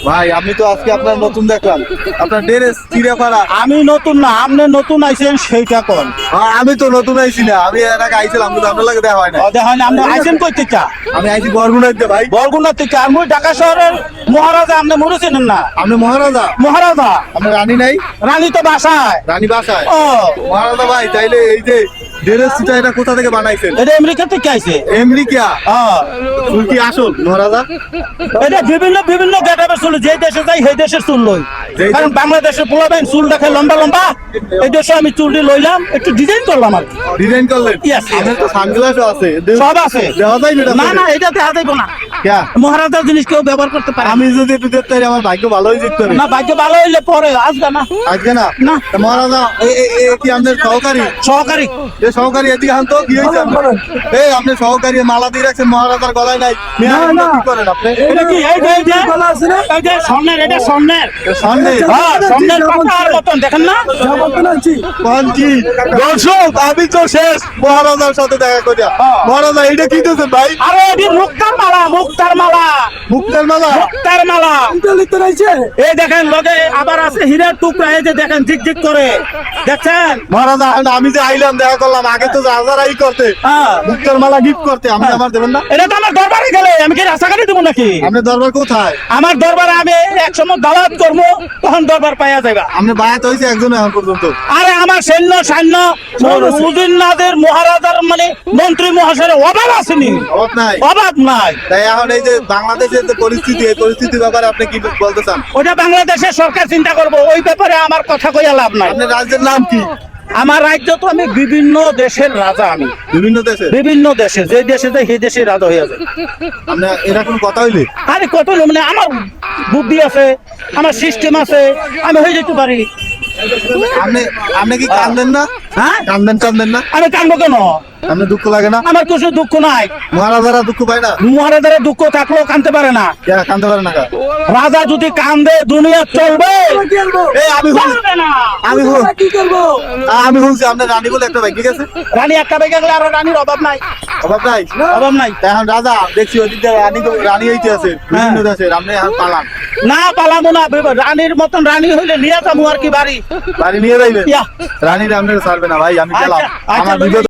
ভাই আমি তো আজকে আপনার নতুন দেখলাম, আপনার ড্রেস চিড়ে পাড়া। আমি নতুন না, আপনি নতুন আইছেন সেইটা কোন? আমি তো নতুন আইছি না, আমি এর আগে আইছিলাম কিন্তু আপনার লাগে দেখা হয় না। দেখেন আপনি আইছেন কই থেকে? আমি আইছি বরগুনাইতে ভাই। বরগুনা থেকে। আর মুই ঢাকা শহরের মহারাজা, আপনি মরে চেনেন না? আপনি মহারাজা? মহারাজা আপনার রানী নাই? রানী তো বাসায়। রানী বাসায়? ও মহারাজা ভাই, তাইলে এই যে ড্রেসটা এটা কোথা থেকে বানাইছেন? এটা আমেরিকা থেকে আইছে। আমেরিকা? হ্যাঁ, চুল কি আসল মহারাজা? এটা বিভিন্ন বিভিন্ন গেটাপের চুল, যে দেশে যাই সেই দেশের চুল লই। কারণ বাংলাদেশে পোলাবেন চুল দেখে লম্বা লম্বা, এই দেশে আমি চুলটি লইলাম, একটু ডিজাইন করলাম আর কি। ডিজাইন করলেন? Yes, yes. আপনার তো সানগ্লাসও আছে। সব আছে। দেওয়া যায় না? না না, এটা দেওয়া যাইব না। ক্যা? মহারাজার জিনিস কেউ ব্যবহার করতে পারে না। আমি যদি একটু দেখতে পারি আমার ভাগ্য ভালোই জিততে হবে। না, ভাগ্য ভালো হইলে পরে আসবে না। আজকে না? না। তা মহারাজা কি আপনার সহকারী? সহকারী এ সহকারী এদিকে আন তো, কি হয়েছে আপনার? এই আপনি সহকারী মালা দিয়ে রাখছেন মহারাজার গলায় নাই, কি করেন আপনি? এটা কি? এই যে এই যে স্বর্ণের, এটা স্বর্ণের। সামনে হ্যাঁ, স্বর্ণের পাতার মতন, দেখেন না? পাঞ্জি। দর্শক আমি তো শেষ মহারাজার সাথে দেখা করিয়া। মহারাজা এটা কি দিয়েছেন ভাই? আরে এটি মুক্তার মালা, মুক্তার মালা, মুক্তার মালা? মুক্তার মালা। এই দেখেন লগে আবার আছে হীরার টুকরা, এই যে দেখেন ঝিকঝিক করে, দেখছেন? মহারাজা আমি যে আইলাম দেখা করলাম, আগে তো রাজারাই করতে হ্যাঁ, মুক্তার মালা গিফট করতে, আপনি আমার দেবেন না? এটা তো আমার দরবারে গেলে আমি কি রাস্তাঘাটে দেবো নাকি? আপনার দরবার কোথায়? আমার দরবারে আমি এক সময় দাওয়াত করবো, তখন দরবার পাইয়া যাইবা। আপনি বায়াত হয়েছে একজন এখন পর্যন্ত? আরে আমার সৈন্য সান্য উদিননাথের মহারাজার মানে মন্ত্রী মহাশয়ের অভাব আসেনি, অভাব নাই? অভাব নাই। তাই এখন এই যে বাংলাদেশের যে পরিস্থিতি, এই পরিস্থিতির ব্যাপারে আপনি কি বলতে চান? ওটা বাংলাদেশের সরকার চিন্তা করবো, ওই ব্যাপারে আমার কথা কইয়া লাভ নাই। আপনার রাজ্যের নাম কি? আমার রাজ্য তো আমি বিভিন্ন দেশের রাজা, আমি বিভিন্ন দেশে? বিভিন্ন দেশে, যে দেশে যাই সেই দেশে রাজা হইয়া যায়। আপনার এরকম কথা হইলে? আরে কত মানে আমার বুদ্ধি আছে, আমার সিস্টেম আছে, আমি হয়ে যেতে পারি। আপনি আপনি কি কান্দেন না? হ্যাঁ, কান্দেন না? আমি কানবো কেন? আপনার দুঃখ লাগে না? আমার কিছু দুঃখ নাই। মহারাজারা দুঃখ পায় না? মহারাজার দুঃখ থাকলেও কানতে পারে না। কান্দতে পারে না? রাজা যদি কান্দে দুনিয়া চলবে? এই আমি চলবে না। আমি কি করবো? আমি বলছি আপনার রানী বলে একটা ভাই, ঠিক আছে? রানী একটা বেগে গেলে আরো রানীর অভাব নাই, অভাব নাই? অভাব নাই। তা এখন রাজা দেখছি ওদিক দিয়ে রানী হইতে আছে বিভিন্ন দেশের, আপনি এখন পালান? না পালাবো না, রানীর মতন রানী হইলে নিয়ে যাবো আর কি বাড়ি। বাড়ি নিয়ে যাইবেন? ইয়া। রানীর আপনার ছাড়বে না ভাই, আমি গেলাম। আচ্ছা, আচ্ছা, আমার বিপদ